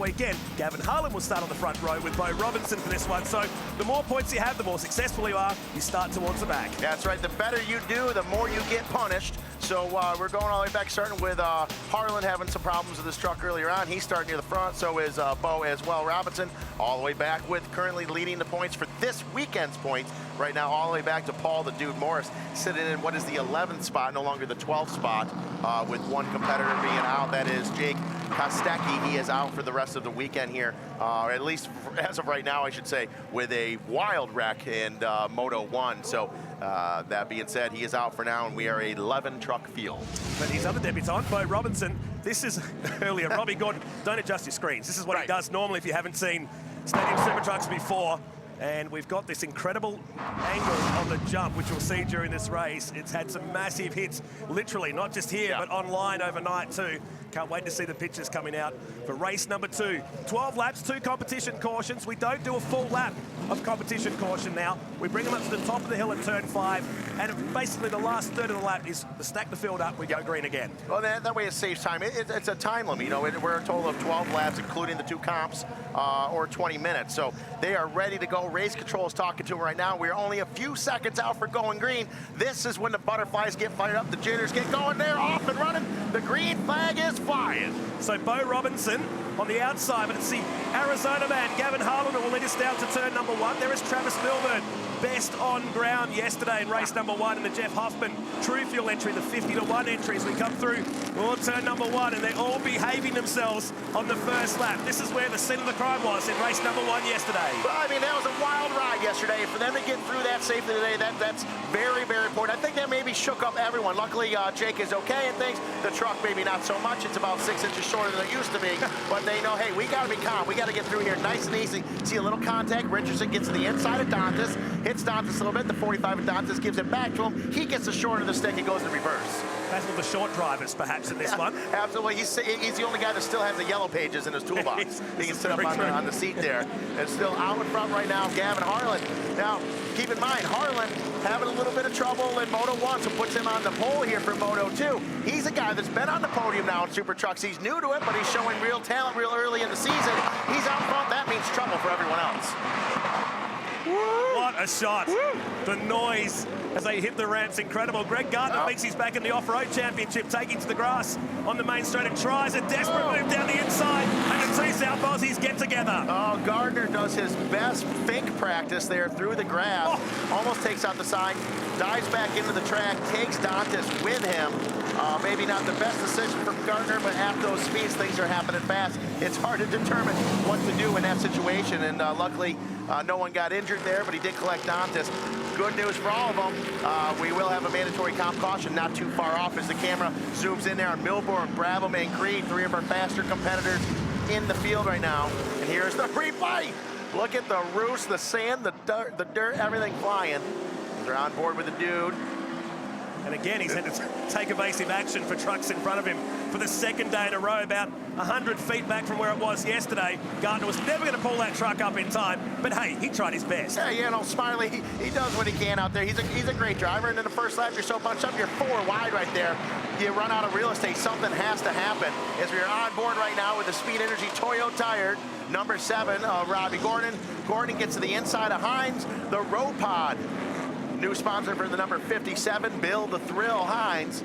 Weekend. Gavin Harlan will start on the front row with Bo Robinson for this one. So the more points you have, the more successful you are. You start towards the back. That's right. The better you do, the more you get punished. So we're going all the way back, starting with Harlan having some problems with his truck earlier on. He's starting near the front. So is Bo as well. Robinson all the way back with currently leading the points for this weekend's points. Right now, all the way back to Paul the Dude Morris, sitting in what is the 11th spot, no longer the 12th spot, with one competitor being out. That is Jake Kostecki. He is out for the rest of the weekend here, at least as of right now, I should say, with a wild wreck in Moto 1. So that being said, he is out for now, and we are a 11-truck field. But his other debutant, Bo Robinson, this is earlier. Robbie Gordon, don't adjust your screens. This is what he does normally if you haven't seen Stadium Super Trucks before. And we've got this incredible angle on the jump, which we'll see during this race. It's had some massive hits, literally, not just here, but online overnight too. Can't wait to see the pictures coming out for race number 2. 12 laps, 2 competition cautions. We don't do a full lap of competition caution now. We bring them up to the top of the hill at turn 5, and basically the last third of the lap is to stack the field up, we go green again. Well, that way it saves time. It's a time limit, you know. We're a total of 12 laps, including the 2 comps, or 20 minutes. So they are ready to go. Race control is talking to them right now. We're only a few seconds out for going green. This is when the butterflies get fired up, the jitters get going. They're off and running. The green flag is flying. So Bo Robinson on the outside, but it's the Arizona man, Gavin Harlan, who will lead us down to turn number 1. There is Travis Milburn, best on ground yesterday in race number 1, and the Jeff Huffman True Fuel entry, the 50-1 entry as we come through turn number 1, and they're all behaving themselves on the first lap. This is where the scene of the crime was in race number 1 yesterday. Well, I mean, that was a wild ride yesterday. For them to get through that safely today, that's very, very important. I think that maybe shook up everyone. Luckily, Jake is okay and things. The truck maybe not so much. It's about 6 inches shorter than it used to be. But they know, hey, we got to be calm. We got to get through here nice and easy. See a little contact. Richardson gets to the inside of Dantas, hits Dantas a little bit. The 45 of Dantas gives it back to him. He gets the short of the stick and goes in reverse. That's one of the short drivers, perhaps, in this one. Absolutely. He's the only guy that still has the yellow pages in his toolbox. He can sit up on the seat there. And still out in front right now, Gavin Harlan. Now, keep in mind, Harlan having a little bit of trouble in Moto 1, so puts him on the pole here for Moto 2. He's a guy that's been on the podium now in Super Trucks. He's new to it, but he's showing real talent real early in the season. He's out front. That means trouble for everyone else. What a shot. The noise as they hit the ramps, incredible. Greg Gardner thinks he's back in the off-road championship, taking to the grass on the main straight and tries a desperate move down the inside, and the 2 South Aussies get together. Oh, Gardner does his best fake practice there through the grass, almost takes out the side, dives back into the track, takes Dantas with him. Maybe not the best decision for Gardner, but at those speeds, things are happening fast. It's hard to determine what to do in that situation, and luckily, no one got injured there, but he did collect Dantas. Good news for all of them. We will have a mandatory comp caution not too far off as the camera zooms in there on Milburn, Brabham, and Creed, 3 of our faster competitors in the field right now. And here's the replay. Look at the roost, the sand, the dirt, everything flying. They're on board with the dude. And again, he's had to take evasive action for trucks in front of him for the 2nd day in a row, about 100 feet back from where it was yesterday. Gardner was never going to pull that truck up in time, but hey, he tried his best. Yeah, you know, Smiley, he does what he can out there. He's a great driver, and in the first lap, you're so bunched up, you're 4 wide right there. You run out of real estate, something has to happen. As we are on board right now with the Speed Energy Toyo tire, number 7, Robbie Gordon. Gordon gets to the inside of Hines, the Road Pod. New sponsor for the number 57, Bill the Thrill Hines.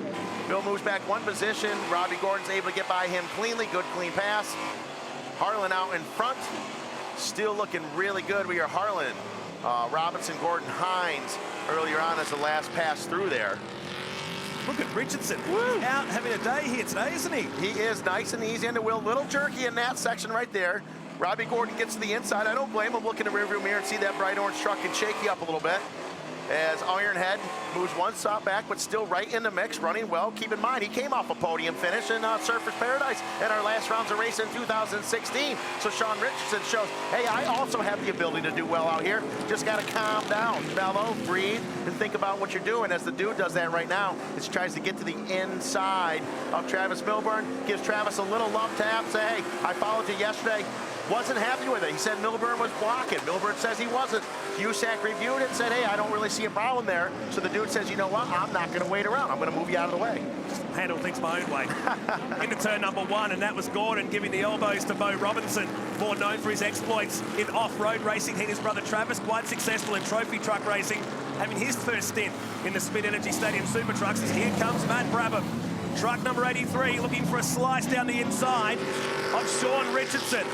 Bill moves back 1 position. Robbie Gordon's able to get by him cleanly. Good clean pass. Harlan out in front. Still looking really good. We are Harlan, Robinson, Gordon, Hines earlier on as the last pass through there. Look at Richardson. Out having a day here today, isn't he? He is nice and easy in the wheel. Little jerky in that section right there. Robbie Gordon gets to the inside. I don't blame him. Look in the rearview mirror and see that bright orange truck and shake you up a little bit. As Ironhead moves 1 stop back, but still right in the mix, running well. Keep in mind, he came off a podium finish in Surfers Paradise in our last rounds of race in 2016. So Sean Richardson shows, hey, I also have the ability to do well out here. Just got to calm down, mellow, breathe, and think about what you're doing. As the dude does that right now, he tries to get to the inside of Travis Milburn, gives Travis a little love tap, say, hey, I followed you yesterday. Wasn't happy with it. He said Milburn was blocking. Milburn says he wasn't. USAC reviewed it and said, hey, I don't really see a problem there. So the dude says, you know what? I'm not going to wait around. I'm going to move you out of the way. handle things my own way. Into turn number 1, and that was Gordon giving the elbows to Bo Robinson, more known for his exploits in off-road racing. He and his brother Travis, quite successful in trophy truck racing, having his first stint in the Speed Energy Stadium Super Trucks. As here comes Matt Brabham. Truck number 83 looking for a slice down the inside of Sean Richardson.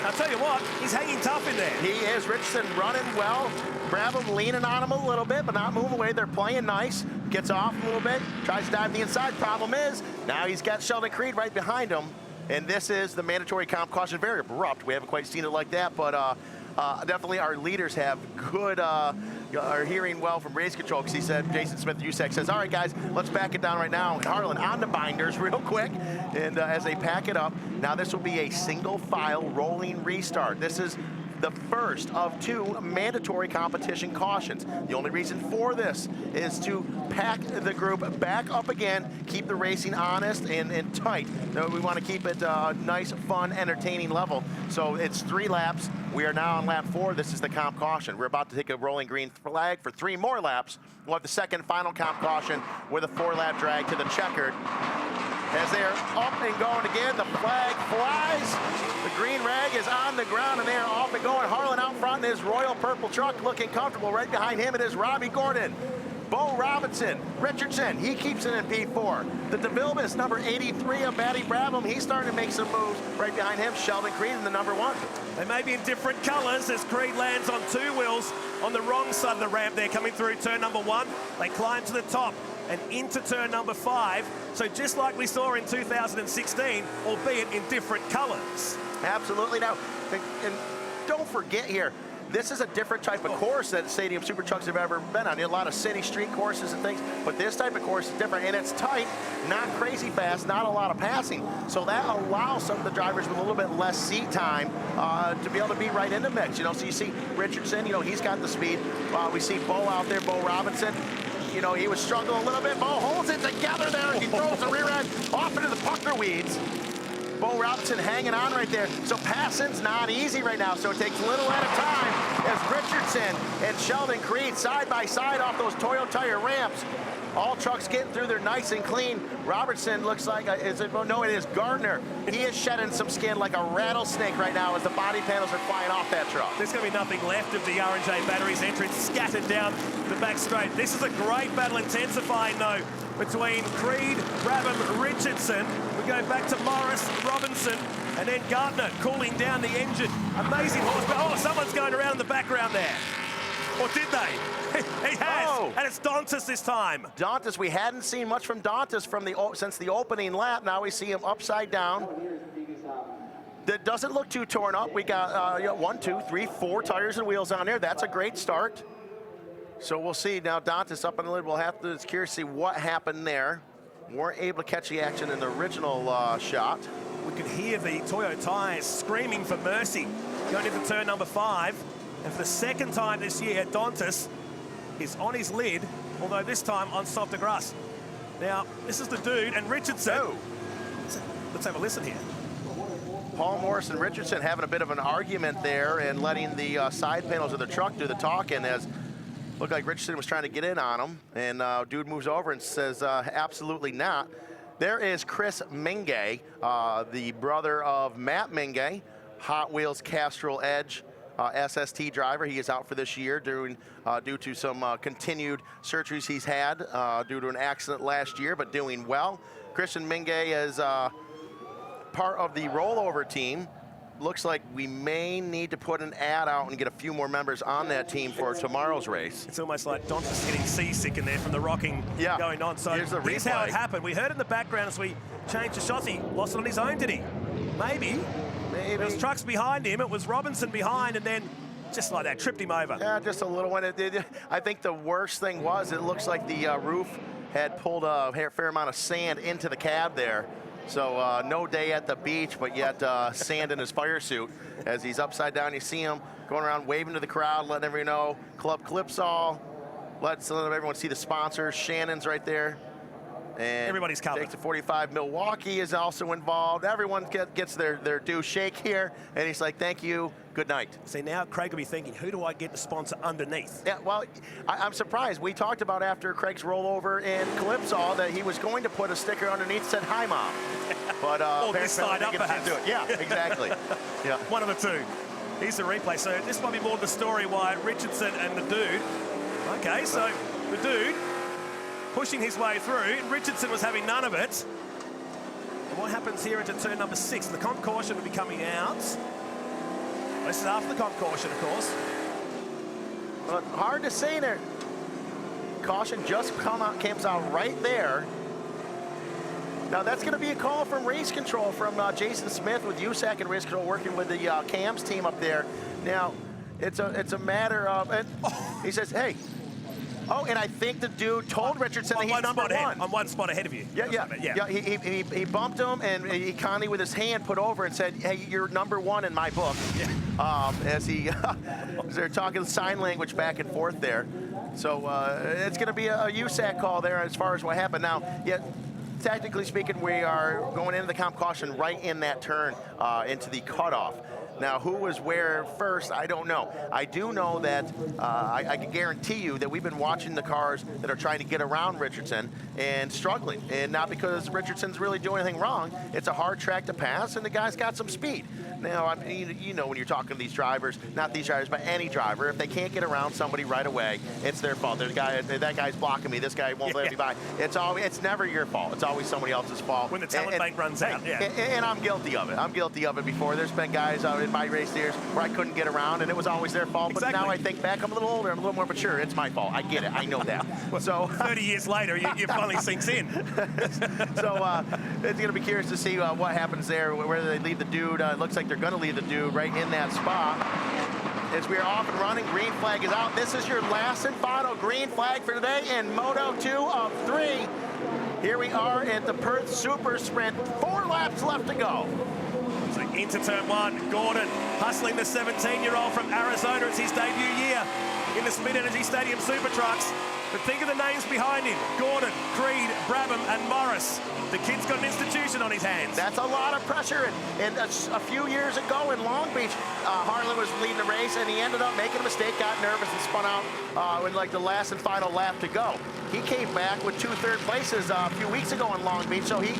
I'll tell you what, he's hanging tough in there. He is. Richardson running well. Brabham leaning on him a little bit, but not moving away. They're playing nice. Gets off a little bit, tries to dive the inside. Problem is, now he's got Sheldon Creed right behind him. And this is the mandatory comp caution. Very abrupt. We haven't quite seen it like that, but definitely our leaders have good, are hearing well from race control, because he said, Jason Smith-Usack says, all right, guys, let's back it down right now. And Harlan on the binders real quick. And as they pack it up, now this will be a single file rolling restart. This is the first of 2 mandatory competition cautions. The only reason for this is to pack the group back up again, keep the racing honest and tight. We want to keep it nice, fun, entertaining level. So it's 3 laps. We are now on lap 4. This is the comp caution. We're about to take a rolling green flag for 3 more laps. We'll have the second final comp caution with a 4-lap drag to the checkered. As they are up and going again, the flag flies. The green rag is on the ground, and they are off and going. Harlan out front in his royal purple truck, looking comfortable. Right behind him, it is Robbie Gordon. Bo Robinson, Richardson, he keeps it in P4. The DeVilbiss, number 83 of Matty Brabham, he's starting to make some moves. Right behind him, Sheldon Creed in the number 1. They may be in different colors as Creed lands on 2 wheels on the wrong side of the ramp there, coming through turn number 1. They climb to the top and into turn number 5. So just like we saw in 2016, albeit in different colors. Absolutely. Now, and don't forget here, this is a different type of course that Stadium Super Trucks have ever been on. A lot of city street courses and things, but this type of course is different, and it's tight, not crazy fast, not a lot of passing. So that allows some of the drivers with a little bit less seat time to be able to be right in the mix. You know, so you see Richardson, you know, he's got the speed. We see Bo out there, Bo Robinson. You know, he was struggling a little bit. Bo holds it together there. He throws the rear end off into the pucker weeds. Bo Robinson hanging on right there. So passing's not easy right now, so it takes a little at a time as Richardson and Sheldon Creed side by side off those Toyo Tire ramps. All trucks getting through there nice and clean. Robertson looks like, no, it is Gardner. He is shedding some skin like a rattlesnake right now as the body panels are flying off that truck. There's going to be nothing left of the R&J Batteries entrance, scattered down the back straight. This is a great battle intensifying, though, between Creed, Brabham, Richardson. We go back to Morris, Robinson, and then Gardner cooling down the engine. Amazing horsepower. Oh, someone's going around in the background there. Or did they? He has, oh. And it's Dantas this time. Dantas, we hadn't seen much from Dantas since the opening lap. Now we see him upside down. That doesn't look too torn up. We got 1, 2, 3, 4 tires and wheels on there. That's a great start. So we'll see now. Dantas up on the lid. We'll have to curious to see what happened there. Weren't able to catch the action in the original shot. We could hear the Toyo Tires screaming for mercy going into turn number 5. And for the second time this year, Dantas is on his lid, although this time on softer grass. Now, this is the dude, and Richardson. Oh. Let's have a listen here. Paul Morris and Richardson having a bit of an argument there and letting the side panels of the truck do the talking, as looked like Richardson was trying to get in on him, and dude moves over and says, absolutely not. There is Chris Mingay, the brother of Matt Mingay, Hot Wheels Castrol Edge SST driver. He is out for this year due to some continued surgeries he's had due to an accident last year, but doing well. Christian Mingay is part of the rollover team. Looks like we may need to put an ad out and get a few more members on that team for tomorrow's race. It's almost like Dantas getting seasick in there from the rocking going on. So here's how it happened. We heard in the background as we changed the shots, he lost it on his own, did he? Maybe. There was trucks behind him. It was Robinson behind, and then just like that, tripped him over. Yeah, just a little one. I think the worst thing was it looks like the roof had pulled a fair amount of sand into the cab there. So no day at the beach, but yet sand in his fire suit. As he's upside down, you see him going around waving to the crowd, letting everyone know, Club Clipsall, letting everyone see the sponsors. Shannon's right there. And everybody's covered. Takes a 45. Milwaukee is also involved. Everyone gets their due shake here, and he's like, thank you, good night. See, now Craig will be thinking, who do I get to sponsor underneath? Yeah, well, I'm surprised. We talked about after Craig's rollover in Calypso that he was going to put a sticker underneath that said, hi, Mom. But or this side up, perhaps. Do it. Yeah, exactly. Yeah. One of the two. Here's the replay. So this might be more the story why Richardson and the dude. Okay, so the dude pushing his way through. Richardson was having none of it. And what happens here into turn number 6? The comp caution will be coming out. This is after the comp caution, of course. But hard to say there. Caution just comes out right there. Now that's going to be a call from race control from Jason Smith with USAC and race control working with the CAMS team up there. Now it's a matter of, and he says, hey. Oh, and I think the dude told Richardson that he's number 1. I'm one spot ahead of you. Yeah. He bumped him, and he kindly with his hand put over and said, hey, you're number 1 in my book. Yeah. As they're talking sign language back and forth there. So it's going to be a USAC call there as far as what happened. Now, technically speaking, we are going into the comp caution right in that turn into the cutoff. Now, who was where first, I don't know. I do know that I can guarantee you that we've been watching the cars that are trying to get around Richardson and struggling. And not because Richardson's really doing anything wrong. It's a hard track to pass, and the guy's got some speed. Now, I mean, you know when you're talking to these drivers, not these drivers, but any driver, if they can't get around somebody right away, it's their fault. That guy's blocking me. This guy won't let me by. It's never your fault. It's always somebody else's fault. When the talent bank runs out, And I'm guilty of it. I'm guilty of it before. There's been guys out in my race years where I couldn't get around, and it was always their fault. But now I think back, I'm a little older, I'm a little more mature. It's my fault. I get it. I know that. So 30 years later, you finally sinks in. So it's going to be curious to see what happens there, whether they leave the dude. It looks like they're going to leave the dude right in that spot. As we are off and running, green flag is out. This is your last and final green flag for today in Moto 2 of 3. Here we are at the Perth Super Sprint. 4 laps left to go. So into turn 1, Gordon hustling the 17-year-old from Arizona. It's his debut year in the Speed Energy Stadium Super Trucks. But think of the names behind him. Gordon, Creed, Brabham, and Morris. The kid's got an institution on his hands. That's a lot of pressure. And a few years ago in Long Beach, Harlan was leading the race, and he ended up making a mistake, got nervous, and spun out with like the last and final lap to go. He came back with 2 third places a few weeks ago in Long Beach, so he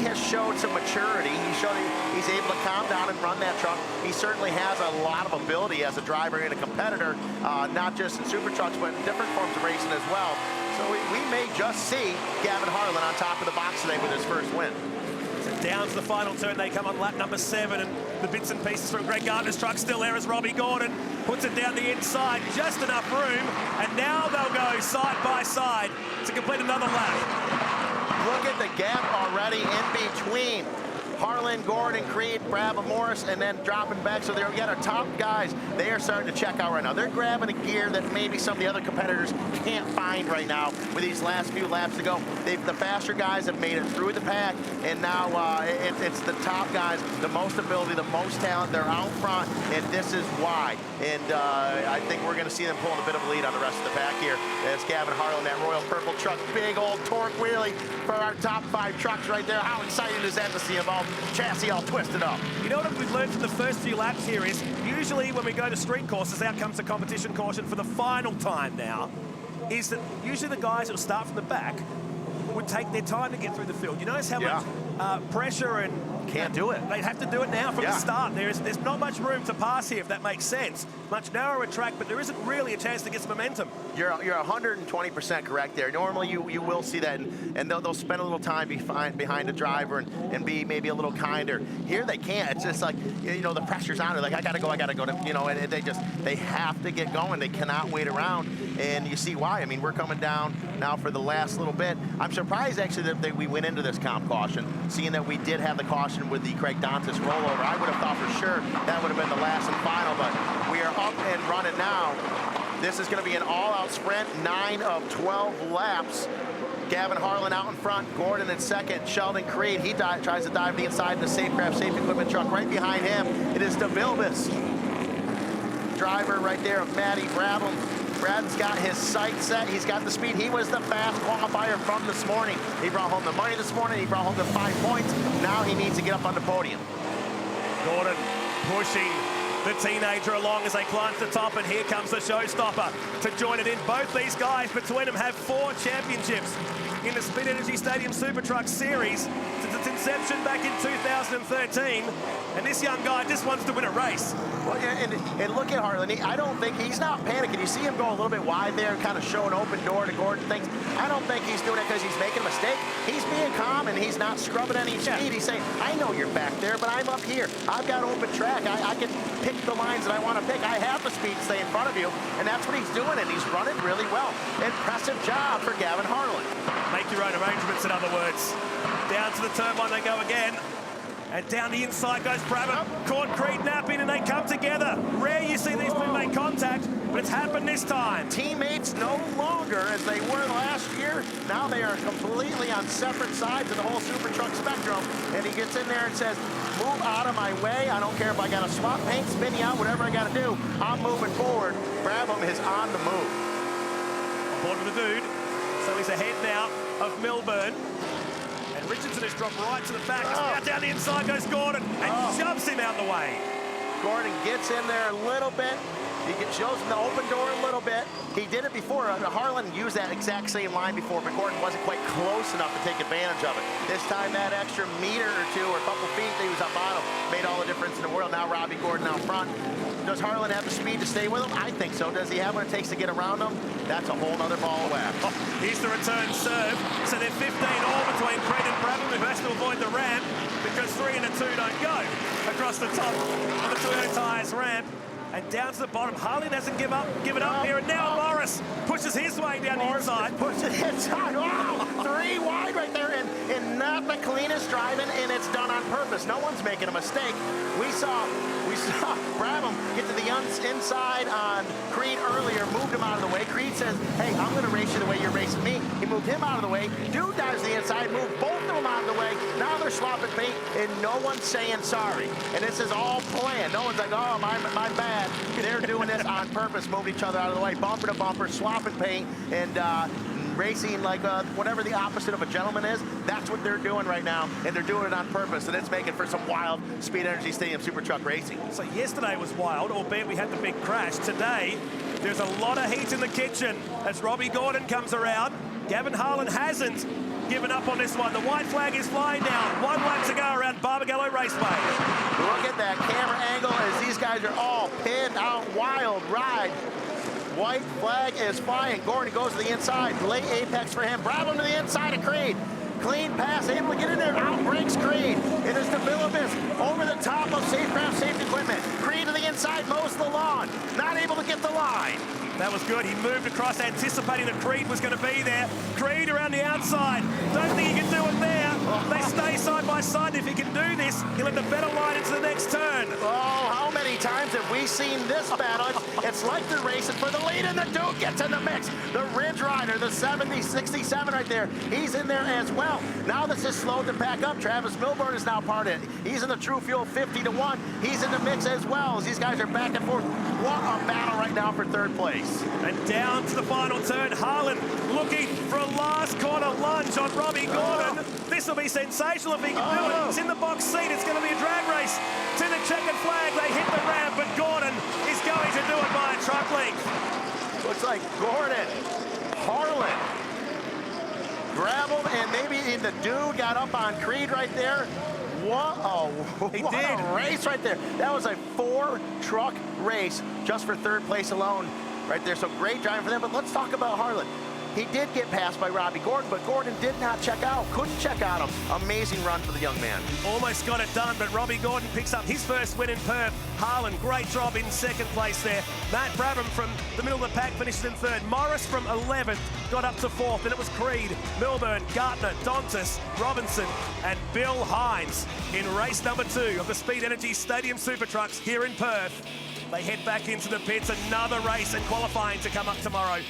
has showed some maturity. He's able to calm down and run that truck. He certainly has a lot of ability as a driver and a competitor, not just in super trucks, but in different forms of racing as well. So we may just see Gavin Harlan on top of the box today with his first win. So down to the final turn, they come on lap number 7, and the bits and pieces from Greg Gardner's truck still there as Robbie Gordon puts it down the inside, just enough room, and now they'll go side by side to complete another lap. Look at the gap already in between Harlan, Gordon, Creed, Brabham, Morris, and then dropping back. So they're yet our top guys. They are starting to check out right now. They're grabbing a gear that maybe some of the other competitors can't find right now with these last few laps to go. The faster guys have made it through the pack, and now it's the top guys, the most ability, the most talent. They're out front, and this is why. And I think we're going to see them pulling a bit of a lead on the rest of the pack here. As Gavin Harlan, that Royal Purple truck, big old torque wheelie for our top 5 trucks right there. How exciting is that to see them all chassis all twisted up? You know what we've learned from the first few laps here is usually when we go to street courses, out comes the competition caution for the final time now, is that usually the guys that will start from the back would take their time to get through the field. You notice how much pressure and can't do it. They have to do it now from the start. There's not much room to pass here, if that makes sense. Much narrower track, but there isn't really a chance to get some momentum. You're 120% correct there. Normally you will see that, and they'll spend a little time behind the driver and be maybe a little kinder. Here they can't. It's just like, you know, the pressure's on. They're like, I gotta go, you know, and they have to get going. They cannot wait around, and you see why. I mean, we're coming down now for the last little bit. I'm surprised actually that we went into this comp caution, seeing that we did have the caution with the Craig Dantas rollover. I would have thought for sure that would have been the last and final, but we are up and running now. This is going to be an all-out sprint, 9 of 12 laps. Gavin Harlan out in front, Gordon in second, Sheldon Creed, he tries to dive the inside of the Safecraft Safe Equipment truck. Right behind him, it is DeVilbiss, driver right there of Matty Brabham. Brad's got his sights set. He's got the speed. He was the fast qualifier from this morning. He brought home the money this morning. He brought home the 5 points. Now he needs to get up on the podium. Gordon pushing the teenager along as they climb to the top, and here comes the showstopper to join it in. Both these guys between them have 4 championships in the Speed Energy Stadium Super Truck Series since its inception back in 2013, and this young guy just wants to win a race. Well, and look at Harlan. I don't think he's not panicking. You see him go a little bit wide there, kind of show an open door to Gordon. Things. I don't think he's doing it because he's making a mistake. He's being calm and he's not scrubbing any speed. He's saying, I know you're back there, but I'm up here. I've got open track. I can pick the lines that I want to pick. I have the speed to stay in front of you, and that's what he's doing, and he's running really well. Impressive job for Gavin Harlan. Make your own arrangements, in other words. Down to the turbine they go again. And down the inside goes Brabham. Caught Creed napping, and they come together. Rare you see these two make contact, but it's happened this time. Teammates no longer as they were last year. Now they are completely on separate sides of the whole Super Truck spectrum. And he gets in there and says, move out of my way. I don't care if I got to swap paint, spin you out, whatever I got to do. I'm moving forward. Brabham is on the move. On board with the dude. So he's ahead now of Milburn. And Richardson has dropped right to the back. Now down the inside goes Gordon and shoves him out the way. Gordon gets in there a little bit. He shows him the open door a little bit. He did it before. Harlan used that exact same line before, but Gordon wasn't quite close enough to take advantage of it. This time that extra meter or two or a couple feet that he was up bottom made all the difference in the world. Now Robbie Gordon out front. Does Harlan have the speed to stay with him? I think so. Does he have what it takes to get around him? That's a whole other ball of wax. Oh, here's the return serve. So they're 15 all between Creed and Brabham, who has to avoid the ramp because 3 and a 2 don't go across the top of the Toyota Tyres ramp. And down to the bottom, Harlan hasn't given up here, and now Morris pushes his way down the inside. Pushes inside, wow! 3 wide right there, and not the cleanest driving, and it's done on purpose. No one's making a mistake. We saw Brabham get to the inside on Creed earlier, moved him out of the way. Creed says, hey, I'm gonna race you the way you're racing me. He moved him out of the way. Dude dives to the inside, moved both of them out of the way. Now they're slopping paint, and no one's saying sorry. And this is all planned. No one's like, oh, my bad. They're doing this on purpose, moving each other out of the way, bumper to bumper, swapping paint, and racing like whatever the opposite of a gentleman is. That's what they're doing right now, and they're doing it on purpose, and it's making for some wild Speed Energy Stadium Super Truck racing. So yesterday was wild, albeit we had the big crash. Today, there's a lot of heat in the kitchen as Robbie Gordon comes around. Gavin Harlan hasn't given up on this one. The white flag is flying now. 1 lap to go around Barbagallo Raceway. Look at that camera angle as these guys are all pinned out. Wild ride. White flag is flying. Gordon goes to the inside. Late apex for him. Brabham to the inside of Creed. Clean pass, able to get in there. Outbreaks Creed. It is DeVillibus over the top of Safecraft Safety Equipment. Creed to the inside, mows the lawn. Not able to get the line. That was good. He moved across anticipating that Creed was going to be there. Creed around the outside. Don't think he can do it there. They stay side by side. If he can do this, he'll have the better line into the next turn. Oh, how many times have we seen this battle? It's like they're racing for the lead, and the dude gets in the mix. The Ridge Rider, the 70-67 right there. He's in there as well. Now this is slowed to back up. Travis Milburn is now part of it. He's in the True Fuel 50-1. He's in the mix as well as these guys are back and forth. What a battle right now for 3rd place. And down to the final turn, Harlan looking for a last corner lunge on Robbie Gordon. This will be sensational if he can do it. It's in the box seat. It's going to be a drag race to the checkered flag. They hit the ramp, but Gordon is going to do it by a truck length. Looks like Gordon, Harlan, Brabham, and maybe the dude got up on Creed right there. What a race right there. That was a 4-truck race just for 3rd place alone right there. So great driving for them. But let's talk about Harlan. He did get passed by Robbie Gordon, but Gordon did not check out. Couldn't check out him. Amazing run for the young man. Almost got it done, but Robbie Gordon picks up his first win in Perth. Harlan, great job in 2nd place there. Matt Brabham from the middle of the pack finished in 3rd. Morris from 11th got up to 4th. Then it was Creed, Milburn, Gartner, Dontis, Robinson, and Bill Hines in race number 2 of the Speed Energy Stadium Super Trucks here in Perth. They head back into the pits. Another race and qualifying to come up tomorrow.